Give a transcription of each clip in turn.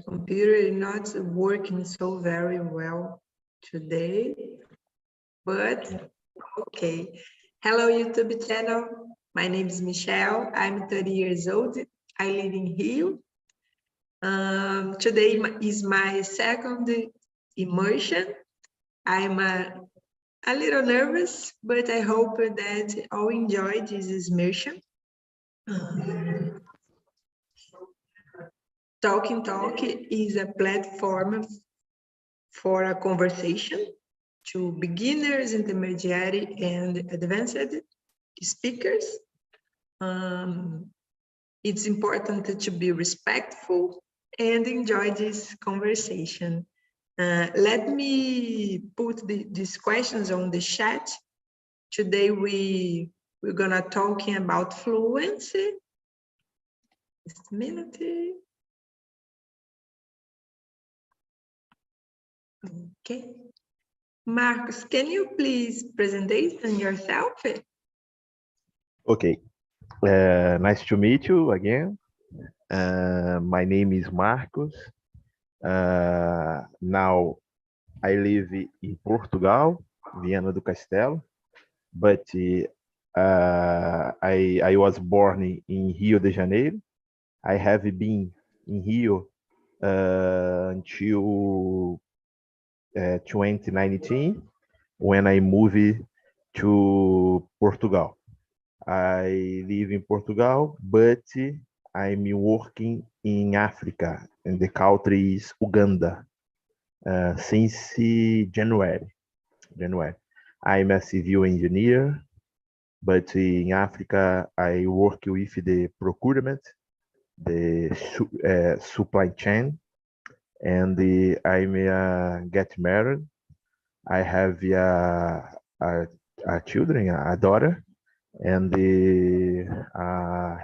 computer is not working so very well today, but okay. Hello, YouTube channel. My name is Michelle. I'm 30 years old. I live in Rio. Today is my second immersion. I'm a little nervous, but I hope that all enjoy this immersion. TALKNTALK is a platform for a conversation to beginners, intermediate, and advanced speakers. It's important to be respectful and enjoy this conversation. Let me put these questions on the chat. Today we're gonna talking about fluency. Just a minute. Okay. Marcos, can you please present yourself? Okay. Nice to meet you again. My name is Marcos. Now I live in Portugal, Viana do Castelo, but I was born in Rio de Janeiro. I have been in Rio until 2019 when I moved to Portugal. I live in Portugal, but I'm working in Africa, and the country is Uganda, since January. I'm a civil engineer, but in Africa, I work with the procurement, the supply chain, and I'm get married. I have a children, a daughter, and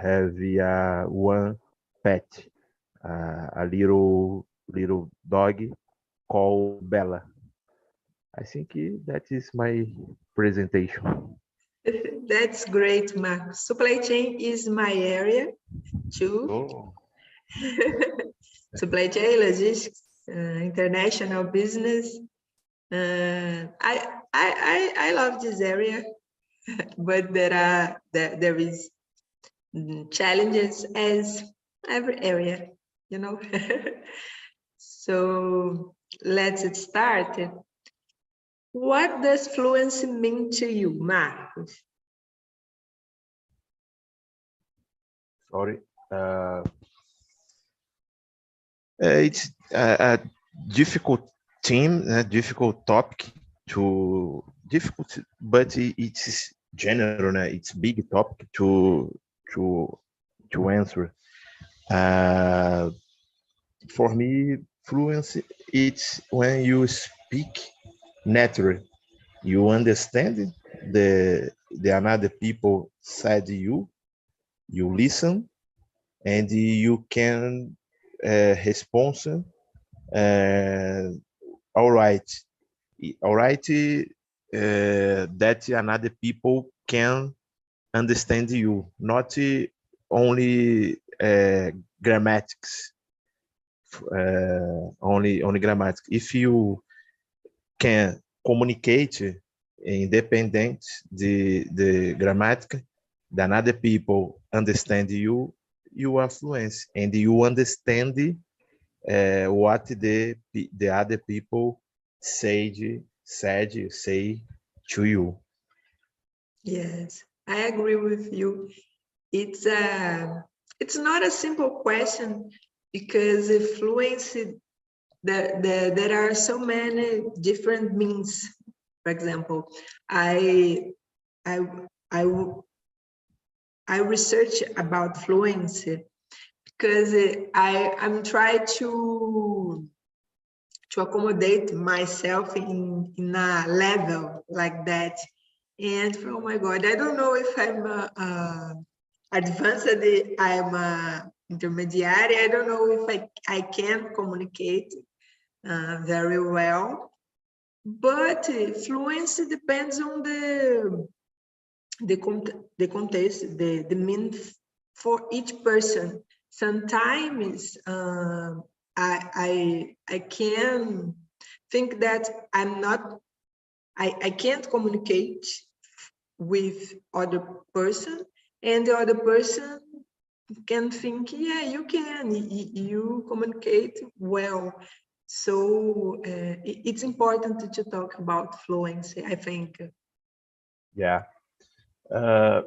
have one pet, a little dog called Bella. I think that is my presentation. That's great, Marcos. Supply chain is my area too. Oh. Supply chain, logistics, international business. I love this area, but there is challenges as every area, you know. So let's start. What does fluency mean to you, Marcos? Sorry. It's a difficult theme, a difficult topic but it's general. It's big topic to answer. For me, fluency, it's when you speak naturally, you understand the another people said you listen, and you can respond. All right, that another people can understand you, not only grammatics, only grammatics. If you can communicate independent the grammatical, the another people understand you, you are fluent, and you understand what the other people say to you. Yes, I agree with you. It's not a simple question, because fluency, there are so many different means. For example, I research about fluency because I'm trying to accommodate myself in a level like that. And oh my God, I don't know if I'm advanced, I'm intermediate. I don't know if I can communicate very well. But fluency depends on the context, the mean for each person. Sometimes I can think that I can't communicate with other person, and the other person can think, yeah, you can, you communicate well. So it's important to talk about fluency, I think. Yeah. The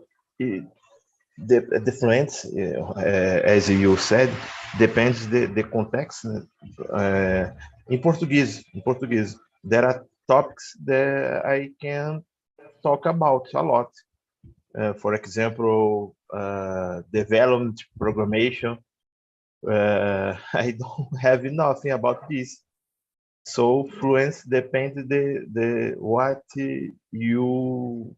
fluency, as you said, depends the context. In Portuguese, there are topics that I can talk about a lot. For example, development, programmation. I don't have nothing about this. So fluency depends the what you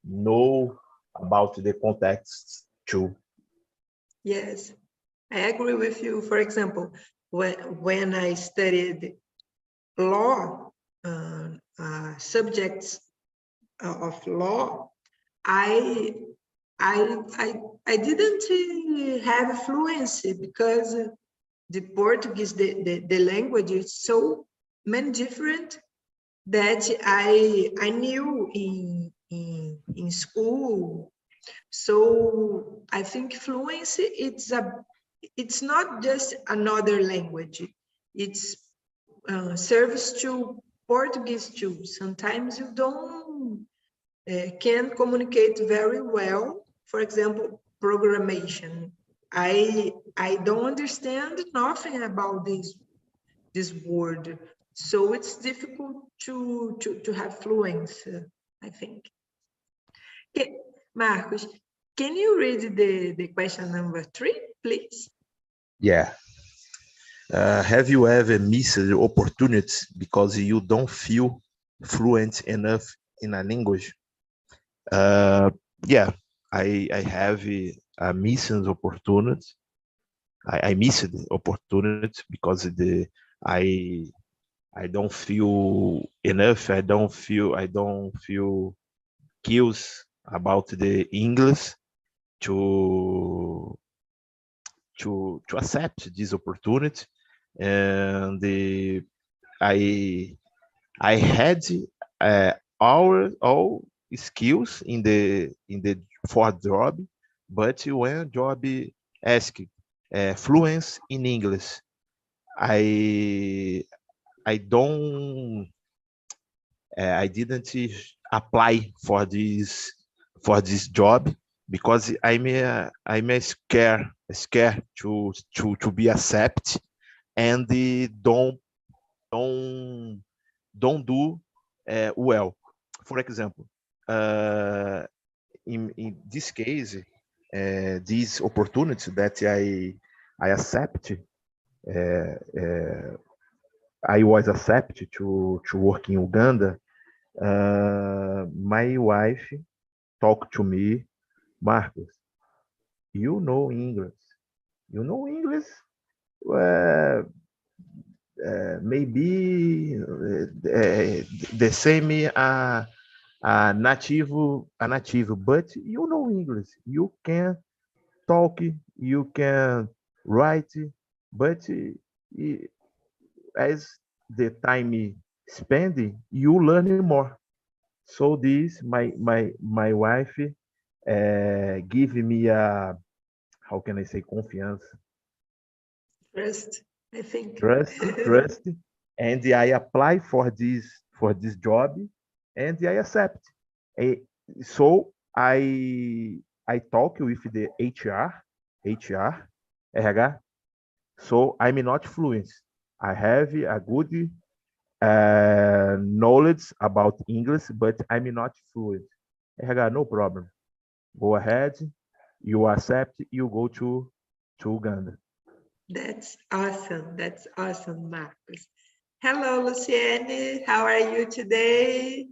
know about the context too. Yes, I agree with you. For example, when I studied law, subjects of law, I I didn't have fluency because the Portuguese, the language is so many different that I knew in school. So I think fluency it's not just another language. It's serves to Portuguese too. Sometimes you don't can communicate very well. For example, programmation. I don't understand nothing about this word, so it's difficult to have fluency, I think. Okay, Marcos, can you read the question number 3, please? Yeah. Have you ever missed opportunities because you don't feel fluent enough in a language? Yeah, I have missing opportunities. I missed the opportunity because I I don't feel enough. I don't feel skills about the English to to accept this opportunity, and I had all skills in the for job, but when job ask fluence in English, I I don't I didn't apply for this job because I'm a scared to be accepted, and don't don't do well. For example, in this case, this opportunity that I accept, I was accepted to work in Uganda. My wife talked to me, Marcos, you know English. You know English? Uh, Maybe the same a native, but you know English. You can talk, you can write, but as the time spending, you learn more. So this my wife give me a, how can I say, confiance, Trust, I think. trust, and I apply for this job, and I accept. Eh, So I talk with the HR, RH. So I'm not fluent. I have a good knowledge about English, but I'm not fluent. RH, no problem. Go ahead. You accept. You go to Uganda. That's awesome. That's awesome, Marcos. Hello, Luciene. How are you today?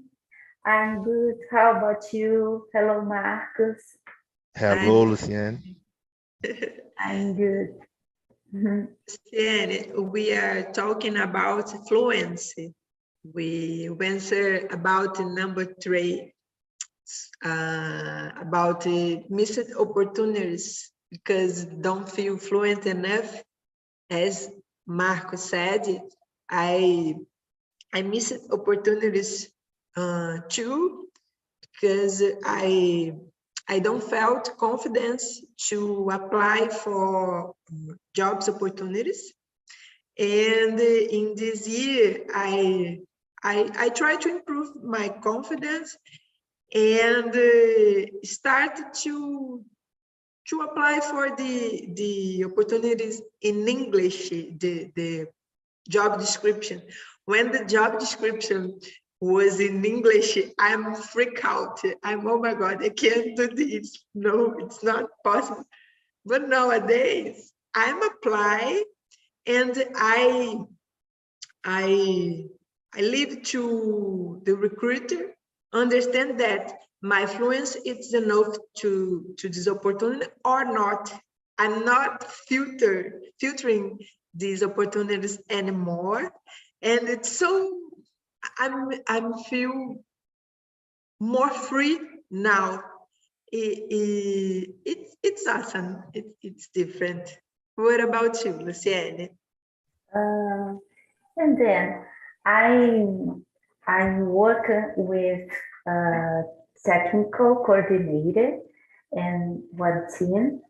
I'm good. How about you? Hello, Marcos. Hello, Luciane. I'm good. Luciene, we are talking about fluency. We answered about number 3, about missed opportunities because don't feel fluent enough as Marco said, I missed opportunities too, because I don't felt confidence to apply for jobs opportunities. And in this year, I try to improve my confidence and start to apply for the opportunities in English, the job description. When the job description was in English, I'm freak out. Oh my God, I can't do this. No, it's not possible. But nowadays, I'm applying, and I leave to the recruiter understand that my fluency is enough to this opportunity or not. I'm not filtering these opportunities anymore, and it's so I'm feel more free now. It's awesome. It's different. What about you, Luciane? And then I'm working with a technical coordinator in one team,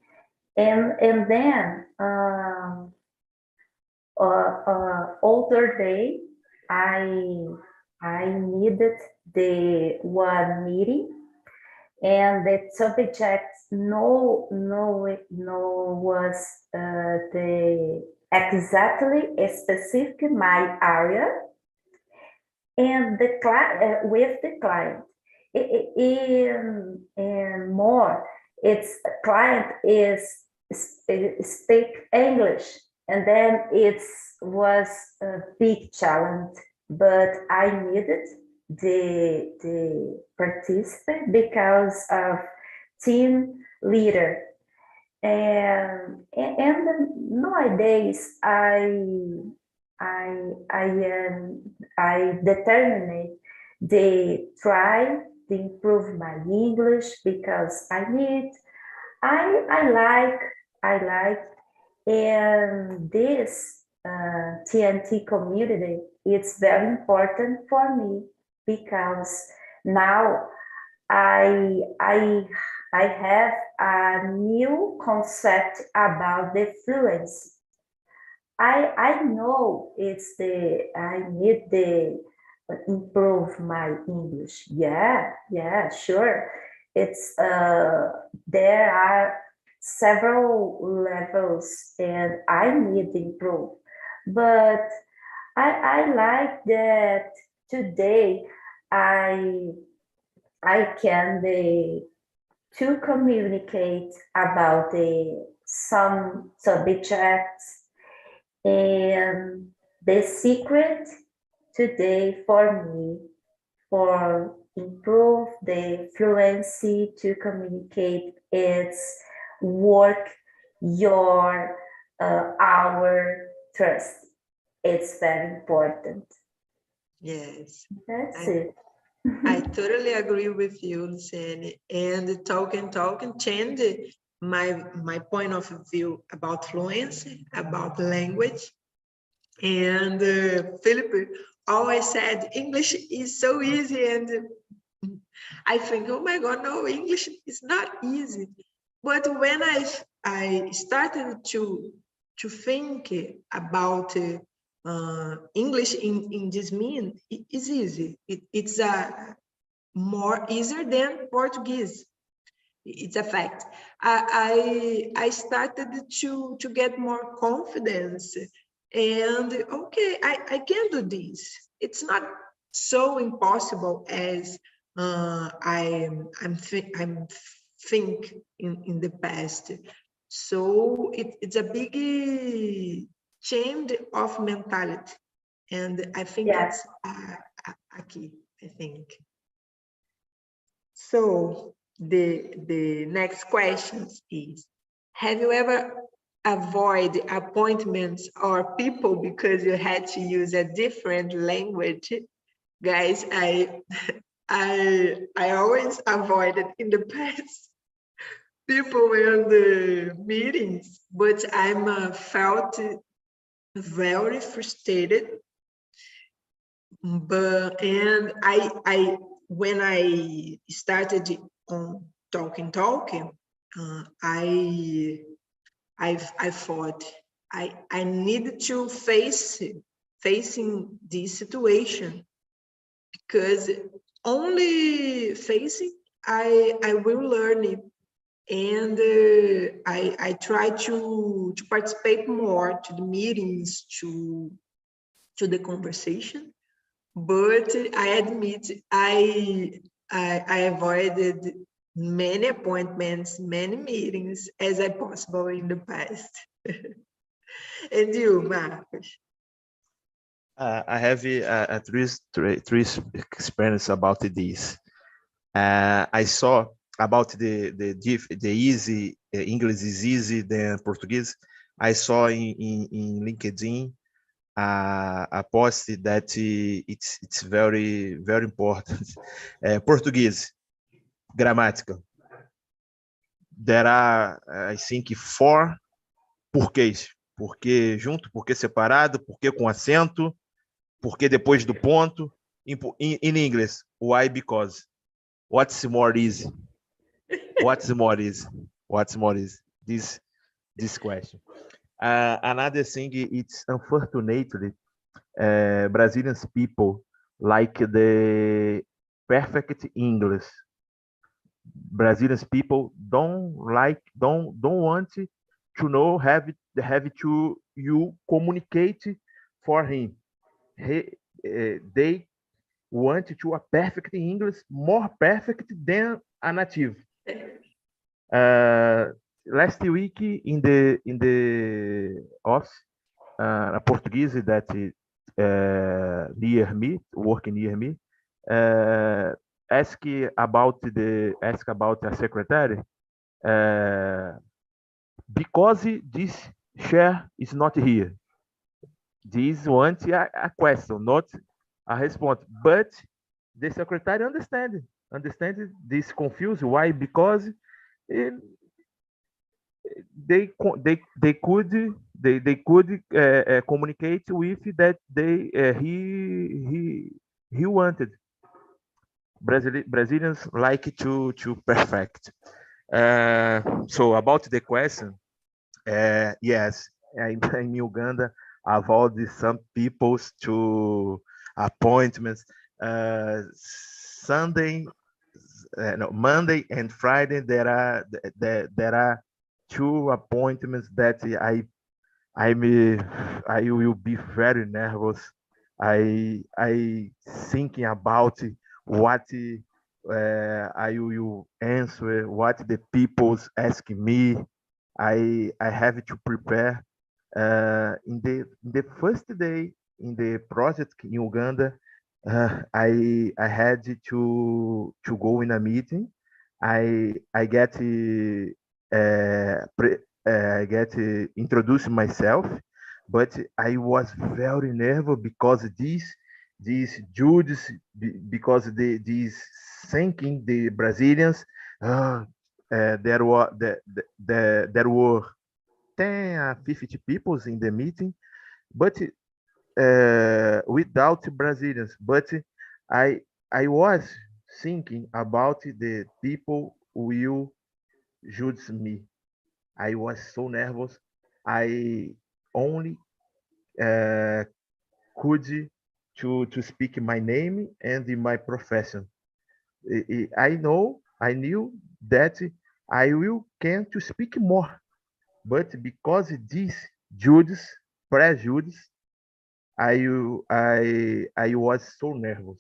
and then other day I needed the one meeting, and the subject no was the exactly specific my area, and the client with the client and more, its client is speak English, and then it was a big challenge, but I needed the participant because of team leader. And nowadays I determined to try to improve my English, because I like, and this TNT community, it's very important for me, because now I have a new concept about the fluency. I know I need to improve my English. Yeah, sure. It's there are several levels, and I need to improve. But I like that today I can to communicate about some subjects, and the secret today for me for improve the fluency to communicate is work your our trust. It's very important. Yes. That's it. I totally agree with you, Luciane. And talking changed my point of view about fluency, about language. And Philip always said English is so easy, and I think, oh my God, no, English is not easy. But when I started to think about English in this mean, it is easy. It's more easier than Portuguese. It's a fact. I started to get more confidence, and okay, I can do this. It's not so impossible as I'm think in the past. So it's a big change of mentality, and I think it's a key, I think. So the next question is, have you ever avoided appointments or people because you had to use a different language? Guys, I always avoided in the past people in the meetings, but I'm felt very frustrated. But I when I started on TALK, I thought I needed to facing this situation, because only facing I will learn it. And I try to participate more to the meetings, to the conversation. But I admit I avoided many appointments, many meetings as I possible in the past. And you, Marcos? I have three experience about this. I saw about the easy English is easy than Portuguese. I saw in LinkedIn a post that it's very important. Portuguese grammatical. There are, I think, 4 porquês. Porquê junto, porquê separado, porquê com acento, porquê depois do ponto. In English, why, because. What's more easy? What's more easy? What's more easy? This question. Another thing, it's unfortunately Brazilian people like the perfect English. Brazilian people don't want to know, have to you communicate for him. They want to a perfect English, more perfect than a native. Last week in the office, a Portuguese that near me, working near me, ask about a secretary, because this chair is not here. This wants a question, not a response. But the secretary understand this confused. Why? Because they could communicate with that he wanted. Brazilians like to perfect. So about the question, yes, in Uganda, I've avoided some people's to appointments. Monday and Friday there are 2 appointments that I will be very nervous. I thinking about what I will answer, what the people's ask me. I have to prepare. In the first day in the project in Uganda, I had to go in a meeting. I get introduce myself, but I was very nervous because these Jews, because these thinking the Brazilians, there were 10 or 50 people in the meeting, but without Brazilians. But I was thinking about the people who will judge me. I was so nervous. I only could to speak my name and my profession. I knew that I will can to speak more, but because these judges, prejudice, I was so nervous.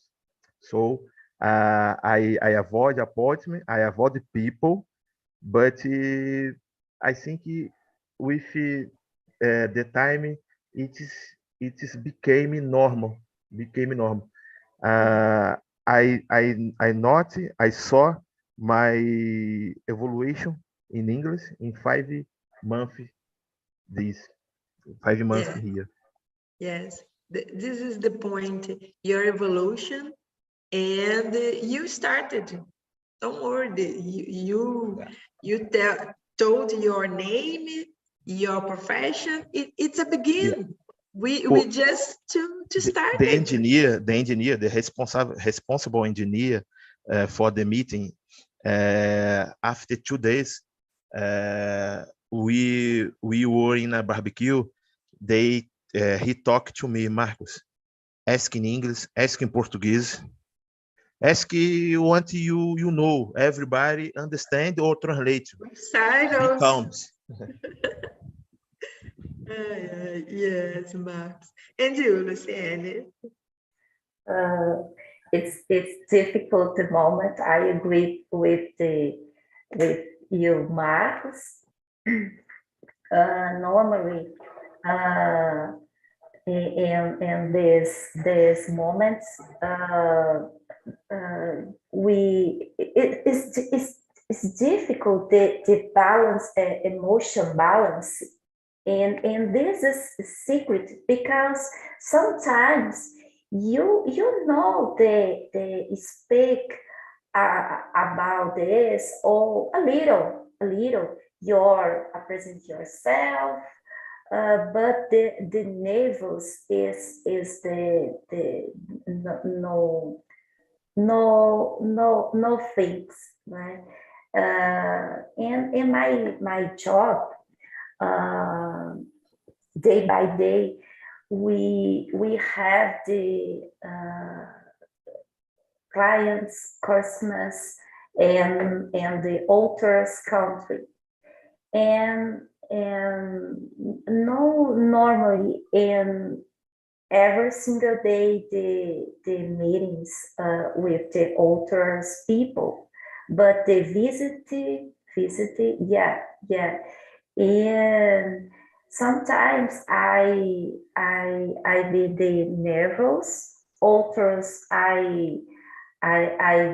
So I avoid appointment, I avoid people, but I think with the time it is became normal. Uh, I saw my evolution in English in 5 months. This 5 months Yeah. here. Yes, this is the point, your evolution, and you started. Don't worry, you told your name, your profession. It's a Yeah, begin. we just to start the engineer, the responsible engineer for the meeting, after 2 days, we were in a barbecue. He talked to me, Marcos, ask in English, ask in Portuguese, ask what you know, everybody understand or translate. Be calm. Yes, Max. And you, Luciane? It's difficult the moment. I agree with you, Marcos. Normally, in these moments, it's difficult to balance emotion balance, and this is secret because sometimes you know they speak about this or a little you present yourself, but the nervous is the no things, right? And in my job, day by day, we have the clients, customers, and the authors country, and no normally in every single day the meetings with the authors people, but the visit, yeah, and sometimes I be the nervous, authors I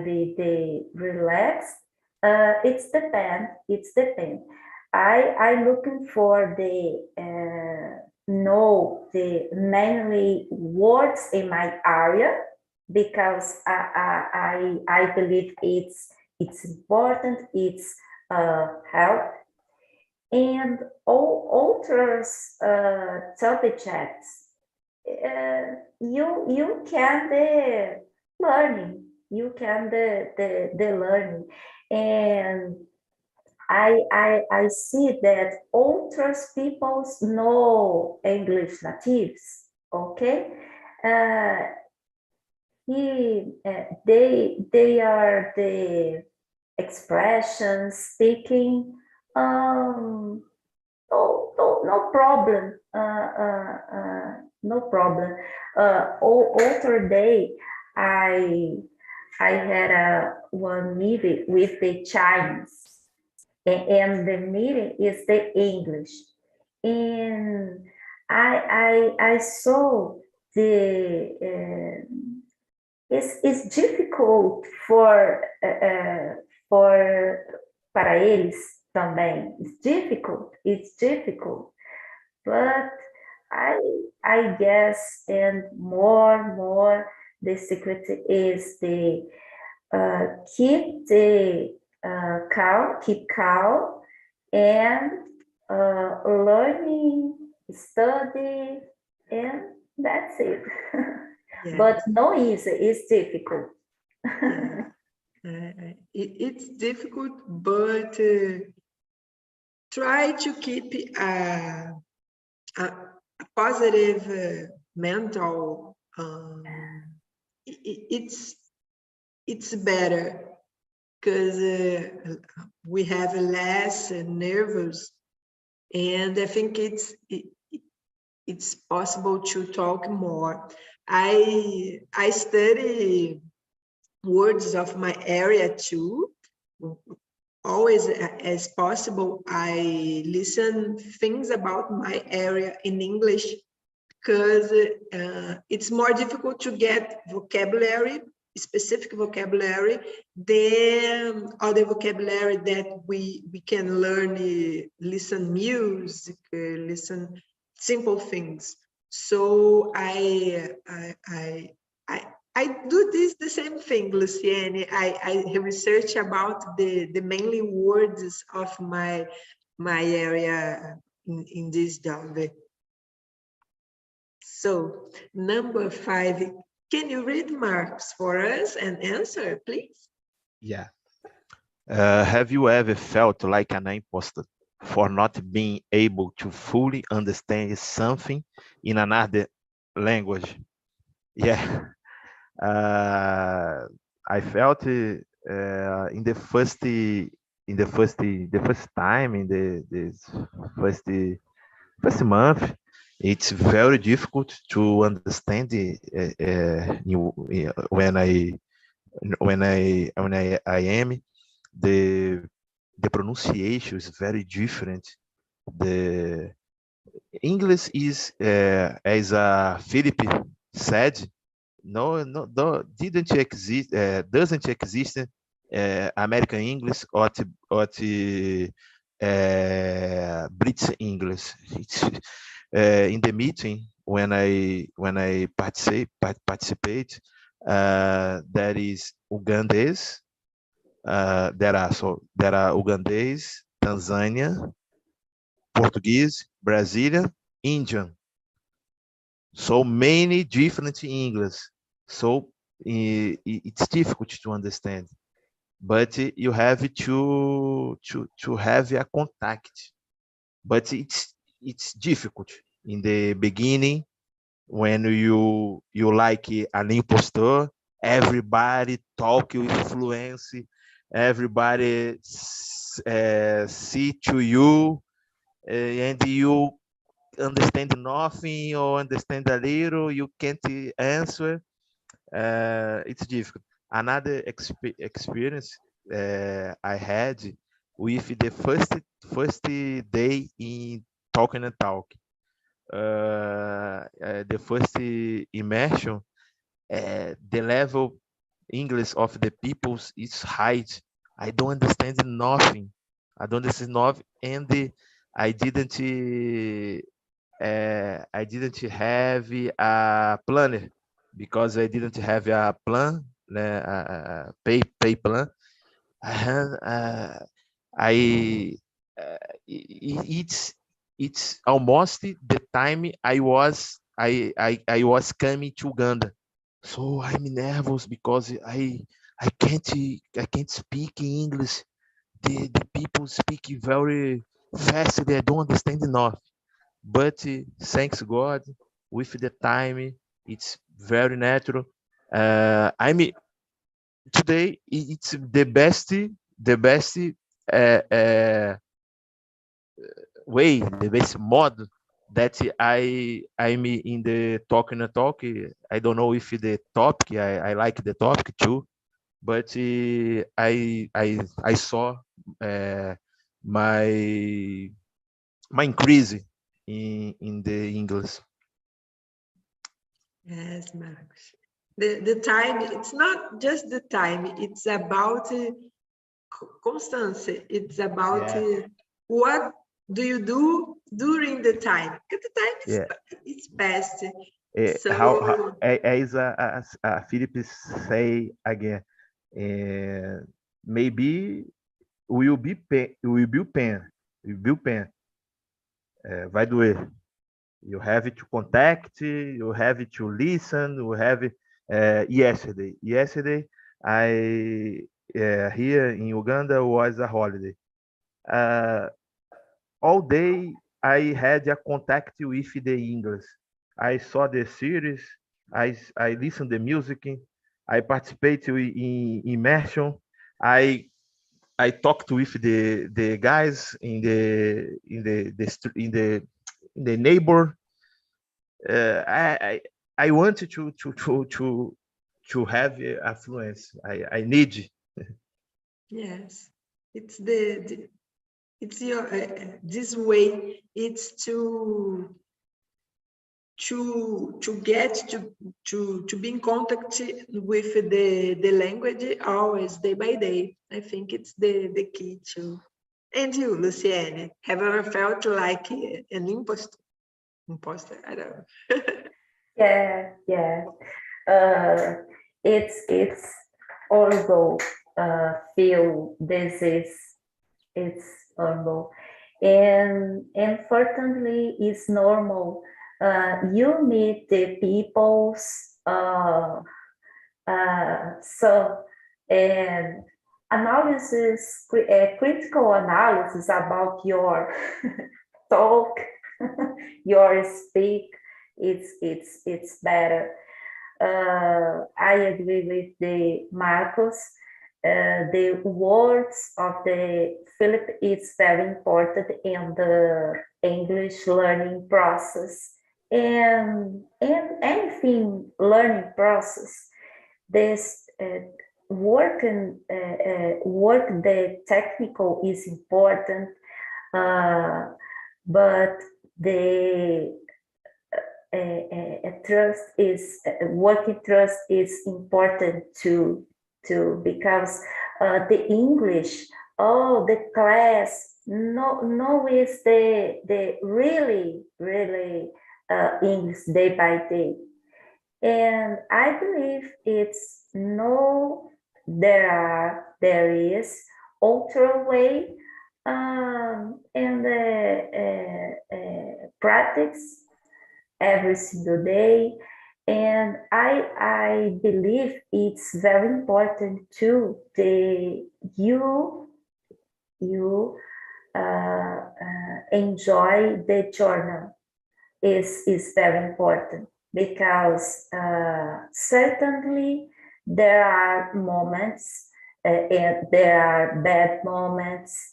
be the relaxed. It's depend. I looking for the know the mainly words in my area because I believe it's important. It's help. And all authors subjects, you can the learning, you can the learning, and I see that authors people know English natives, okay? They are the expressions speaking. No problem. No problem. Other day, I had one meeting with the Chinese, and the meeting is the English, and I saw the it's difficult for para eles também. It's difficult, but I guess, and more the secret is the keep the keep calm, and learning, study, and that's it. Yeah. But no easy, it's difficult. Yeah. It's difficult, but try to keep a positive mental. It's better because we have less nervous, and I think it's possible to talk more. I study words of my area too. Always as possible, I listen things about my area in English because it's more difficult to get vocabulary, specific vocabulary, than other vocabulary that we can learn, listen music, listen simple things. So I do the same thing, Luciane. I research about the mainly words of my area in this job. So, number 5, can you read marks for us and answer, please? Yeah. Have you ever felt like an imposter for not being able to fully understand something in another language? Yeah. I felt in the first time in this first month. It's very difficult to understand when I am the pronunciation is very different. The English is as Philip said, didn't exist, doesn't exist American English or British English. It's in the meeting when I participate. There is Ugandese. There are Ugandese, Tanzania, Portuguese, Brazilian, Indian. So many different English. So it's difficult to understand. But you have to have a contact. But it's difficult in the beginning when you like an impostor. Everybody talk with fluency. Everybody see to you, and you understand nothing or understand a little. You can't answer. It's difficult. Another experience I had with the first day in Talking and Talk. The first immersion, the level English of the peoples is high. I don't understand nothing. I don't understand nothing, and I didn't have a planner because I didn't have a plan, pay plan. I it's almost the time I was coming to Uganda, so I'm nervous because I can't speak English. The people speak very fast. They don't understand enough. But thanks God, with the time, it's very natural. I'm today. It's the best uh, uh, way, the best mode that I'm in the talking and talk. I don't know if the topic. I like the topic too, but I saw uh, my increase in the English. Yes, Marcos. The time, it's not just the time, it's about constancy. It's about what do you do during the time? Because the time is it's best. So How as Philip say again, maybe will be pain, vai doer. You have to contact, you have to listen, you have yesterday I here in Uganda was a holiday. uh, all day I had a contact with the English. I saw the series, I listened the music, I participated in immersion. I talked with the guys in the neighbor. I wanted to have affluence. I need. yes, it's it's your this way. It's to get to be in contact with the language always, day by day. I think it's the key to. And you, Luciene, have you ever felt like an imposter? Imposter, I don't know. Yeah. It's horrible. Feel this is it's horrible, and unfortunately, it's normal you meet the people's so and analysis, critical analysis about your talk, your speak, it's better. I agree with the Marcos. The words of the Philip is very important in the English learning process, and anything learning process. This work the technical is important, but the trust is working trust is important too because the English, the class no is the really English day by day, and I believe it's there is other way, and practice every single day. And I believe it's very important too. You enjoy the journal is very important, because certainly there are moments and there are bad moments,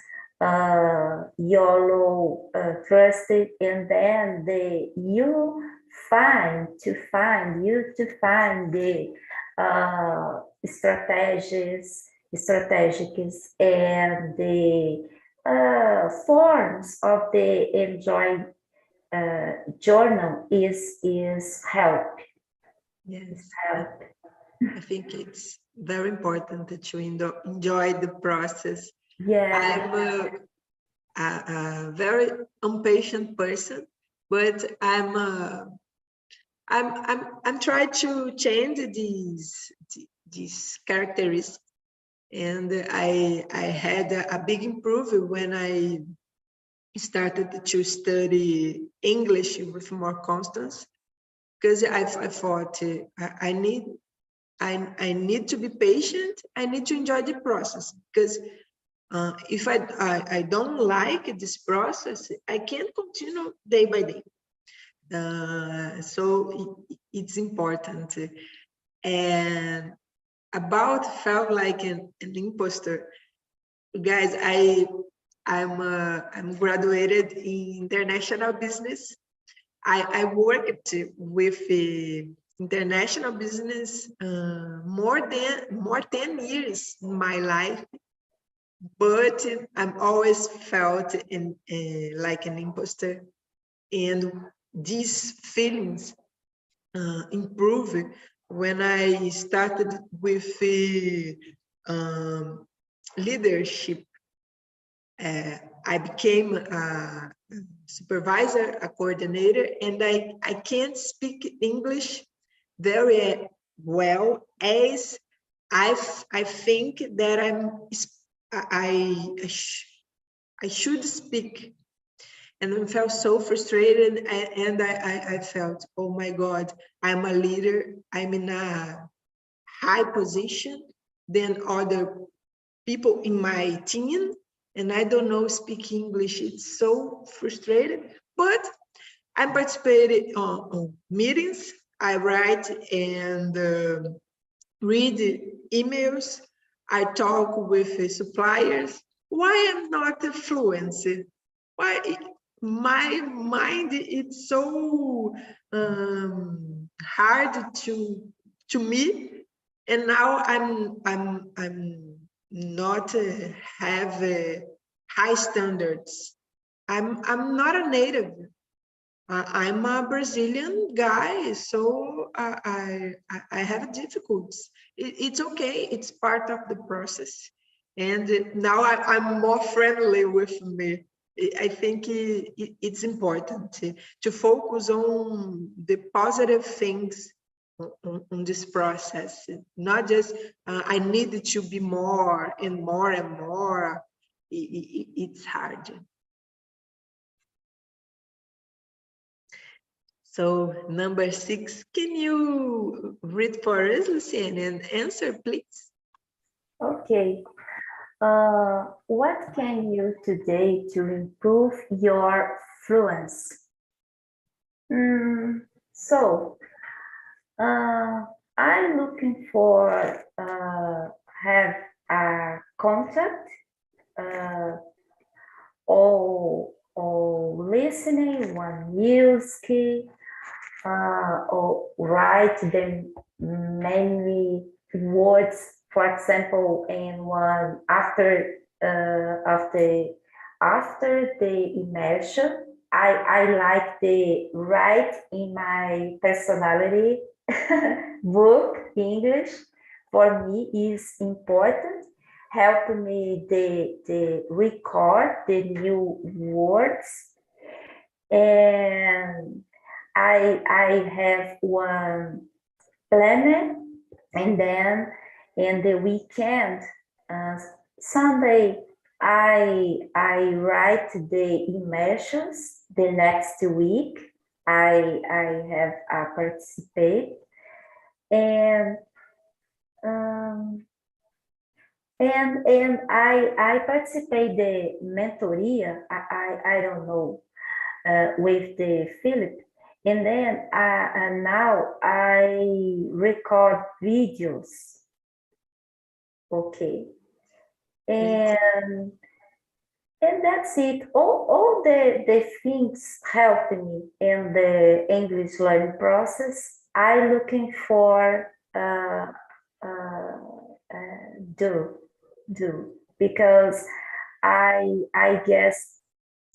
YOLO, trusted, and then you find the strategies and the forms of the enjoy journal is help. Yes, Help. I think it's very important that you enjoy the process. Yeah. I'm a very impatient person, but I'm trying to change these characteristics, and I had a big improvement when I started to study English with more constance, because I thought I need to be patient. I need to enjoy the process, because if I don't like this process, I can't continue day by day. So it's important. And about felt like an imposter, guys. I'm graduated in international business. I worked with international business more 10 years in my life, but I'm always felt like an imposter, and these feelings improved when I started with leadership. I became a supervisor, a coordinator, and I can't speak English very well as I think that I should speak. And I felt so frustrated, and I felt, oh my God, I'm a leader, I'm in a high position than other people in my team, and I don't know speak English. It's so frustrated, but I participated on meetings. I write and read emails. I talk with suppliers. Why I'm not fluent? Why my mind it's so hard to me, and now I'm not have high standards. I'm not a native. I'm a Brazilian guy, so I have difficulties. It's okay. It's part of the process. And now I'm more friendly with me. I think it's important to focus on the positive things on this process, not just I need to be more and more and more. It's hard. So number 6, can you read for us, Luciene, and answer, please? Okay. What can you today to improve your fluency? So, I'm looking for have a contact or listening one music or write the many words, for example, in one after the immersion. I like the write in my personality book English. For me is important. Help me the record the new words, and I have one planet, and then in the weekend, Sunday, I write the immersions. The next week, I have participate, and I participate the mentoria. I don't know with the Philip, and then and now I record videos. Okay, and that's it. All the things help me in the English learning process. I looking for do because I guess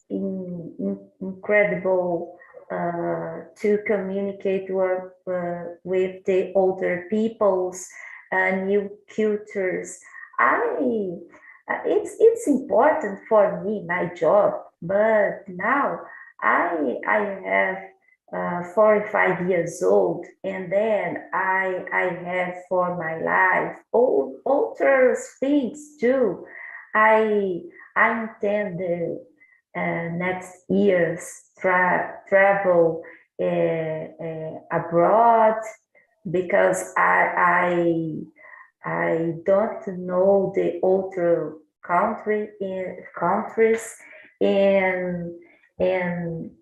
incredible to communicate with the older peoples, new cultures. It's important for me, my job, but now I have 45 years old, and then I have for my life other things too. I intend the next years travel abroad because I don't know the other countries, and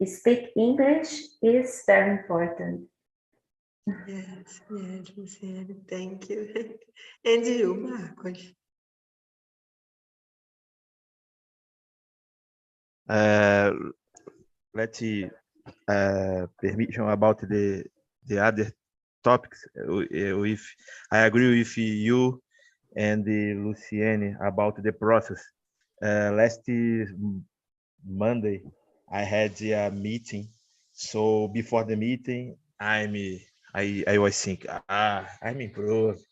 speak English is very important. Yes, Luciene, thank you. And you, Marcos? Let's see. Permission about the other topics. If I agree with you and Luciene about the process. Last Monday, I had a meeting. So before the meeting, I was thinking, I'm improved,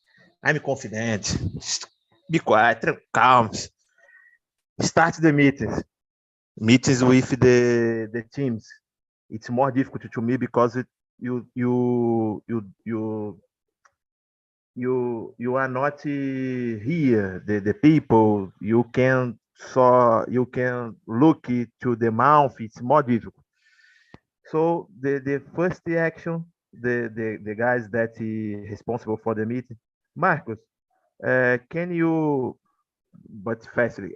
I'm confident. Just be quiet, calm. Start the meetings with the teams. It's more difficult to me because you are not here, the people. You can look to the mouth. It's more difficult. So the first reaction, the guys that is responsible for the meeting, Marcos, can you, but fastly,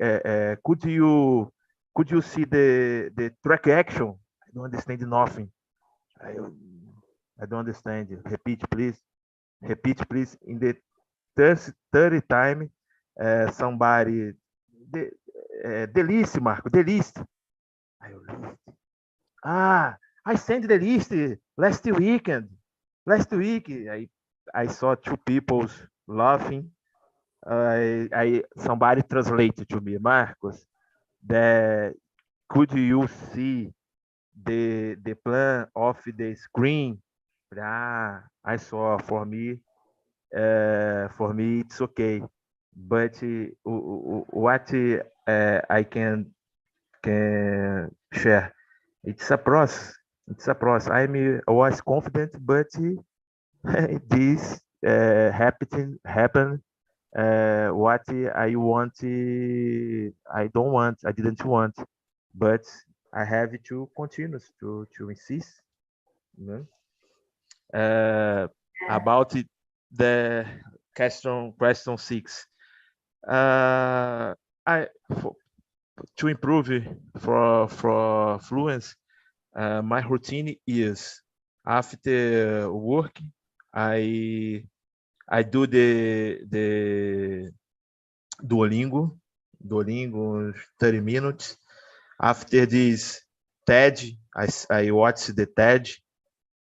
could you see the track action? I don't understand nothing. I, I don't understand. Repeat, please. Repeat, please. In the third time, somebody, the list, Marco, the list. I sent the list last weekend. Last week, I saw two people laughing. Somebody translated to me, Marcos, that could you see the plan of the screen? I saw. For me it's okay, but what I can share, it's a process. I was confident, but this happened. What I didn't want, but I have to continue to insist. né? About the question 6. To improve for fluency, my routine is after work, I do the Duolingo 30 minutes. After this TED, I watch the TED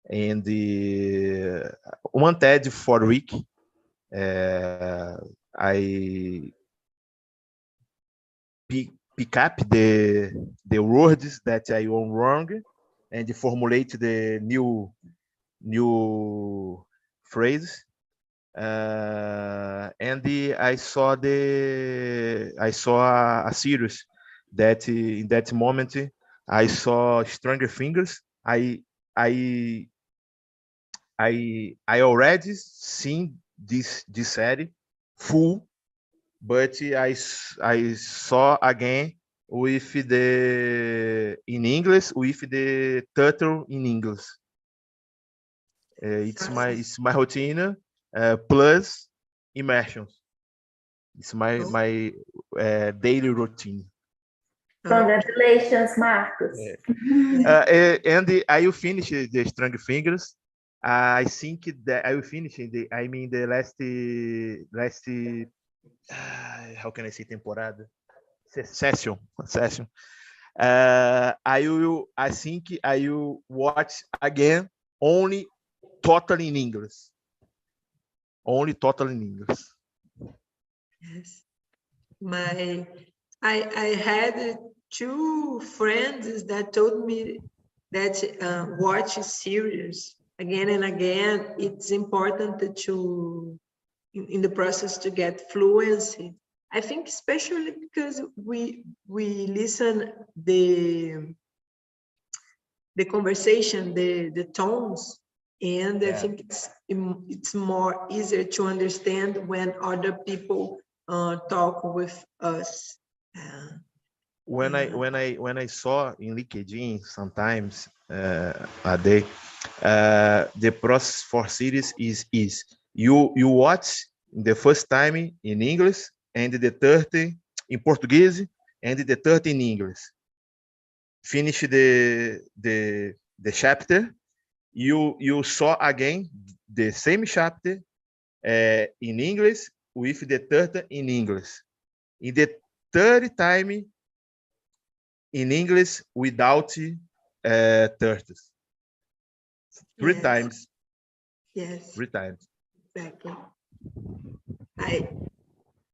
and the one TED for a week. I pick up the words that I am wrong and formulate the new phrase. And I saw a series that in that moment I saw Stranger Things. I already seen this series full, but I saw again with in English with the title in English. It's my routine plus immersion. It's my daily routine. Congratulations, Marcos. And I will finish the Stranger Things. I think that I will finish the last how can I say temporada? Session. I think I will watch again only totally in English. Only totally in English. Yes. I had 2 friends that told me that watch series again and again. It's important to in the process to get fluency. I think especially because we listen the conversation, the tones, and I think it's more easier to understand when other people talk with us. When I saw in LinkedIn sometimes a day, the process for series is you watch the first time in English and the 30 in Portuguese and the 30 in English. Finish the chapter, you saw again the same chapter in English with the 30 in English. In the third time in English without 30s. Three times. Yes. 3 times. Exactly.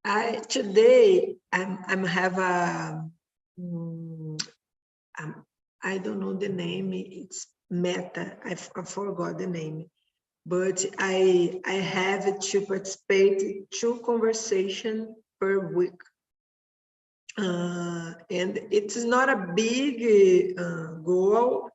I today I'm have a I don't know the name. It's Meta. I forgot the name, but I have to participate 2 conversations per week. And it's not a big goal,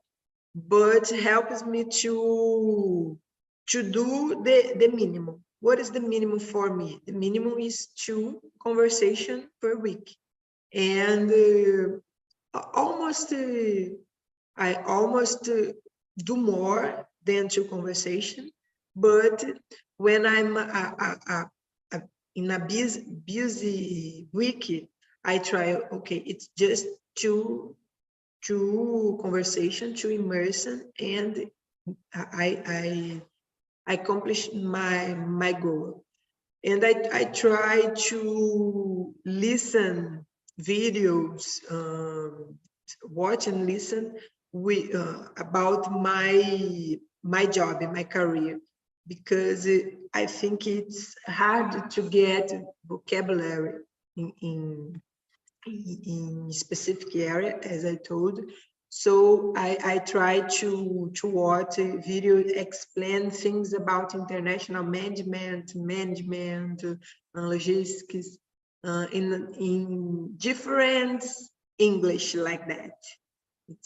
but helps me to do the minimum. What is the minimum for me? The minimum is 2 conversations per week, and I almost do more than 2 conversations. But when I'm in a busy week, I try, okay, it's just 2 conversation, 2 immersion, and I accomplish my goal. And I try to listen videos, watch and listen about my job and my career, because I think it's hard to get vocabulary in specific area, as I told. So I try to watch a video, explain things about international management, logistics, in different English like that.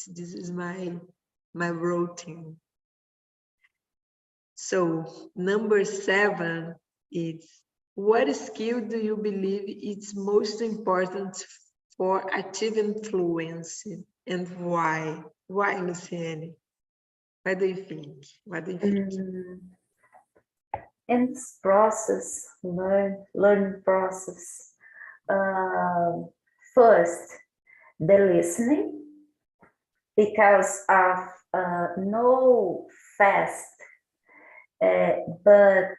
This is my routine. So number 7 is, what skill do you believe is most important for achieving fluency, and why? Why, Luciene? What do you think? What do you think? In this process, learning process, first, the listening, because of no fast, but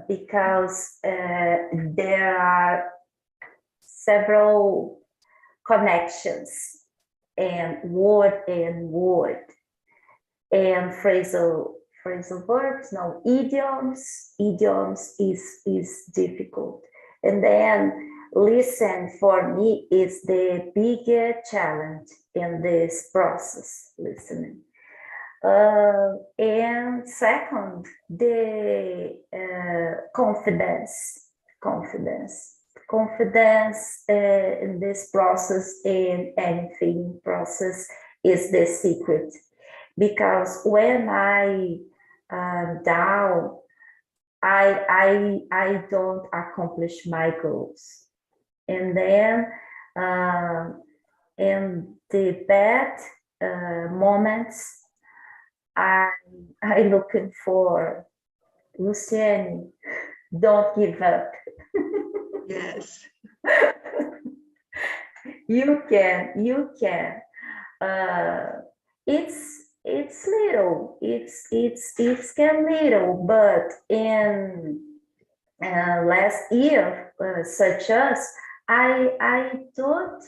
because there are several connections and word and phrasal verbs, no, idioms is difficult. And then listen for me is the bigger challenge in this process, listening. And second, the confidence in this process, in anything process, is the secret. Because when I down, I don't accomplish my goals, and then in the bad moments, I looking for Lucienne. Don't give up. Yes. You can. It's little. It's can little, but in last year, such as I don't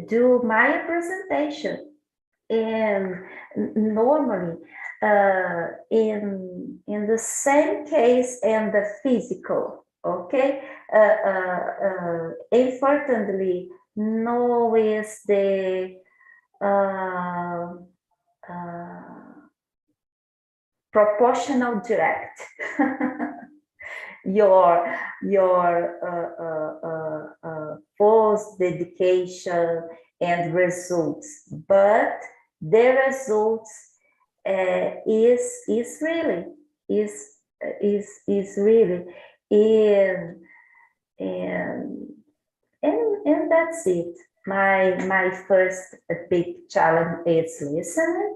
do my presentation. And normally, in the same case and the physical, okay? Importantly, no is the proportional direct. your force, dedication, and results, but the results is really and that's it. My first big challenge is listening,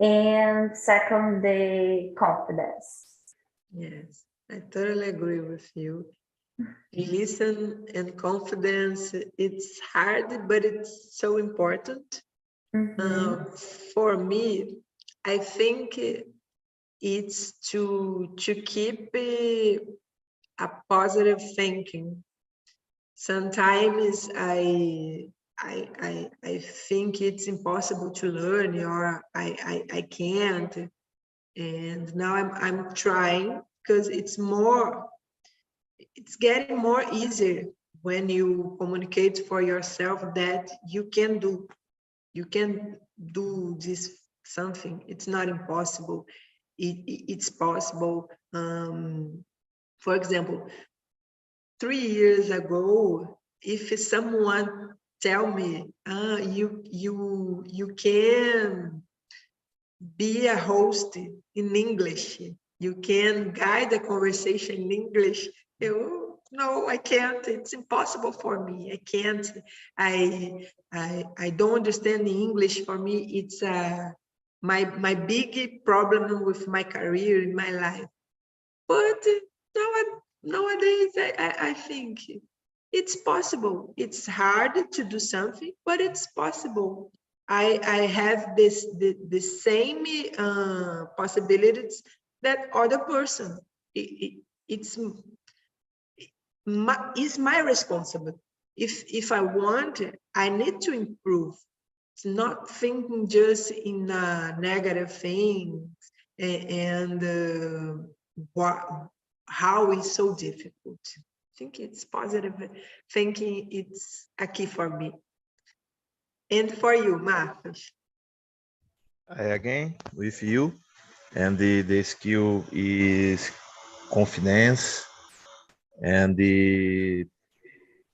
and second, the confidence. Yes, I totally agree with you. Listen and confidence, it's hard, but it's so important. For me, I think it's to keep a positive thinking. Sometimes I think it's impossible to learn, or I can't, and now I'm trying, because it's getting more easier when you communicate for yourself that you can do this something. It's not impossible. It's possible. For example, 3 years ago, if someone tell me, you can be a host in English, you can guide a conversation in English, no, I can't. It's impossible for me. I can't. I don't understand the English. For me, it's my big problem with my career in my life. But nowadays, I think it's possible. It's hard to do something, but it's possible. I have the same possibilities that other person. It's my responsibility. If I want, I need to improve. It's not thinking just in negative things and how it's so difficult. I think it's positive thinking. It's a key for me. And for you, Marcos? Again, with you, and the skill is confidence, and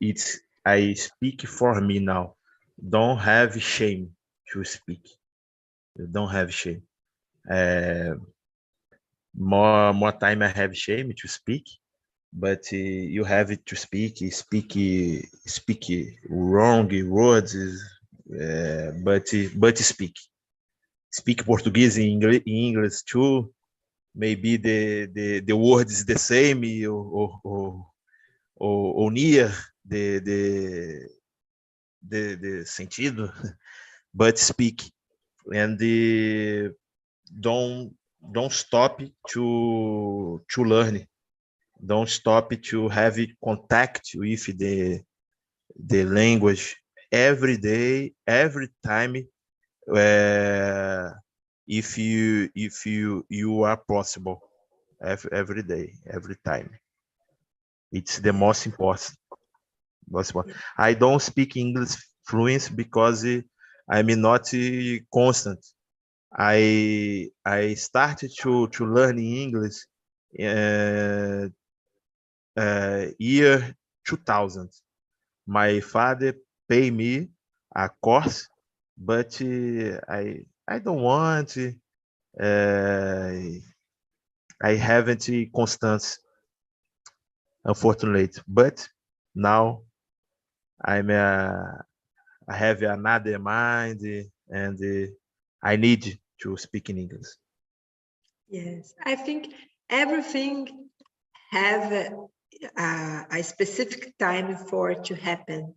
it's I speak for me now. Don't have shame to speak. You don't have shame. More time I have shame to speak, but you have to speak wrong words, but speak. speak Portuguese in English too. Maybe the word is the same or near the sentido, but speak and don't stop to learn. Don't stop to have contact with the language every day, every time. If you are possible, every day, every time. It's the most important. I don't speak English fluent because I'm not constant. I started to learn English year 2000. My father paid me a course, but I don't want. I haven't constance, unfortunately. But now I have another mind, and I need to speak in English. Yes, I think everything have a specific time for it to happen.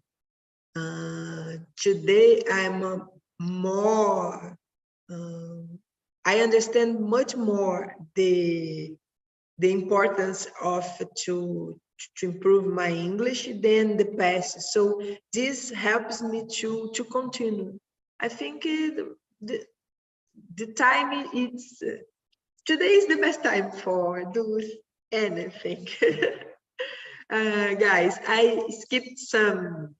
Today I'm more. I understand much more the importance of to improve my English than the past. So this helps me to continue. I think the time it's today is the best time for do anything. Guys, I skipped some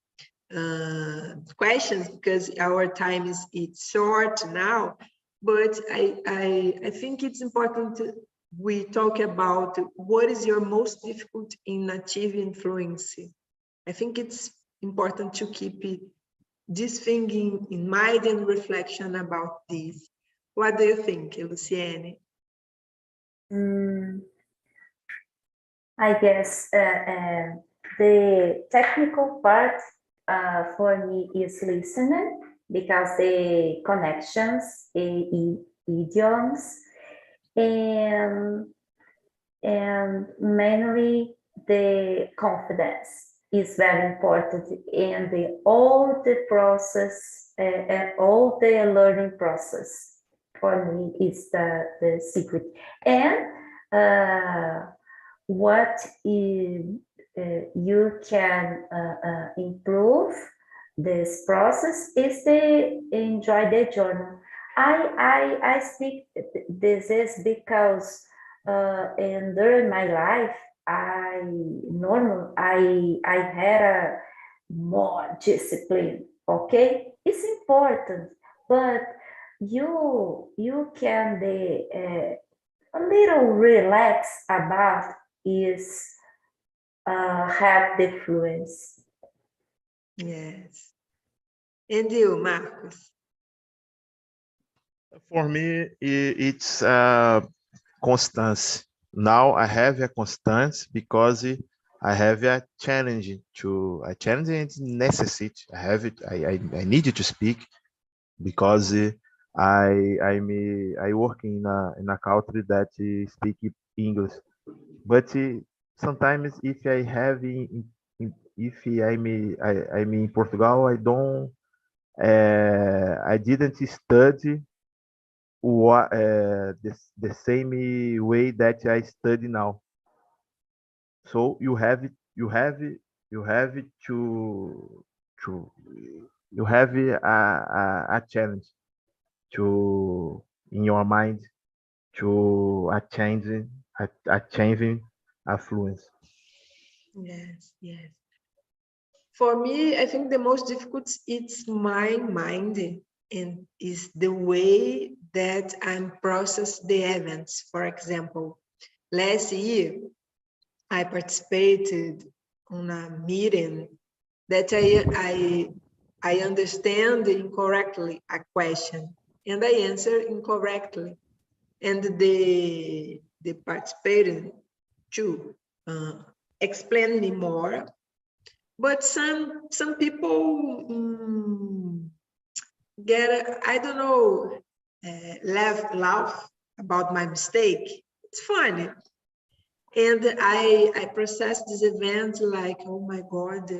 questions because our time is short now, but I think it's important we talk about what is your most difficult in achieving fluency. I think it's important to keep this thing in mind and reflection about this. What do you think, Luciene? I guess the technical part for me is listening, because the connections, idioms, and mainly the confidence is very important in all the process and all the learning process. For me, is the secret. And what you can improve this process is to enjoy the journey. I speak this is because during my life I had a more discipline. Okay, it's important, but you can be a little relax about is have the fluency. Yes. And you, Marcos? For me, it's constance. Now I have a constance because I have a challenge and necessity. I have it. I need to speak because I work in a country that speak English. But sometimes if I have if I'm in Portugal, I didn't study what the same way that I study now. So you have to you have a challenge to in your mind to changing affluence. Yes, yes. For me, I think the most difficult it's my mind and is the way that I'm process the events. For example, last year I participated on a meeting that I understand incorrectly a question and I answer incorrectly, and the participant to explain me more. But some people get, I don't know, laugh about my mistake. It's funny. And I process this event like, oh my God,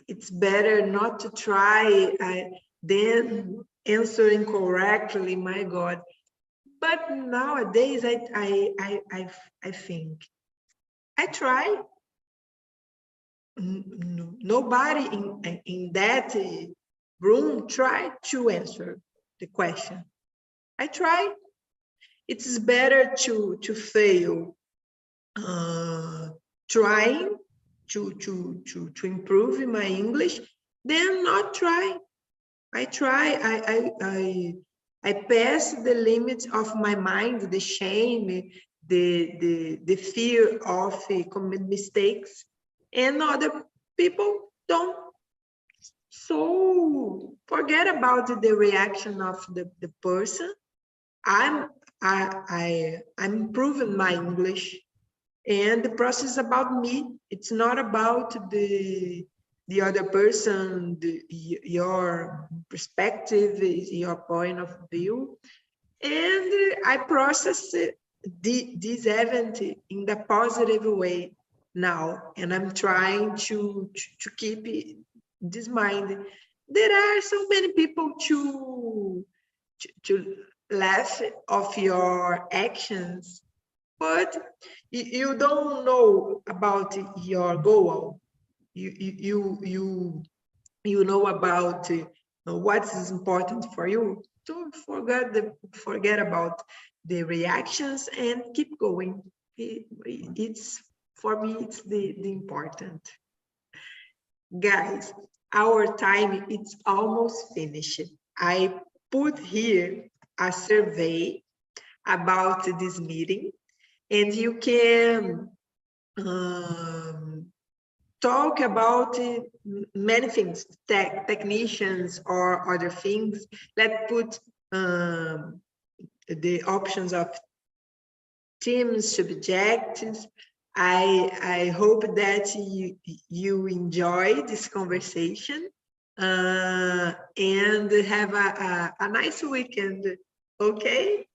it's better not to try than answer incorrectly, my God. But nowadays, I think, I try. Nobody in that room tried to answer the question. I try. It's better to fail trying to improve my English than not try. I try. I pass the limits of my mind, the shame, the fear of commit mistakes, and other people don't. So forget about the reaction of the person. I'm improving my English, and the process is about me. It's not about the other person, your perspective, your point of view. And I process this event in the positive way now, and I'm trying to keep this mind. There are so many people to laugh of your actions, but you don't know about your goal. You know about what is important for you. Don't forget about the reactions and keep going. It's for me, it's the important. Guys, our time is almost finished. I put here a survey about this meeting, and you can talk about many things, technicians or other things. Let's put the options of teams, subjects. I hope that you enjoy this conversation and have a nice weekend. Okay?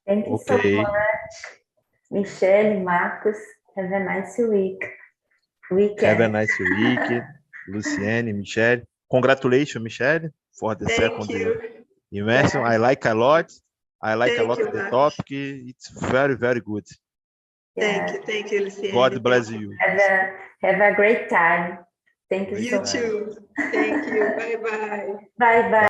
Thank you so much, Michelle, Marcos. Have a nice weekend. Have a nice week, Luciane, Michelle. Congratulations, Michelle, for the second immersion. Yeah. I like a lot. I like Thank a lot you, of the Nath. topic. It's very, very good. Yeah. Thank you, Luciane. God bless you. Have a great time. Thank you You so much. too. Thank you. Bye-bye. Bye-bye.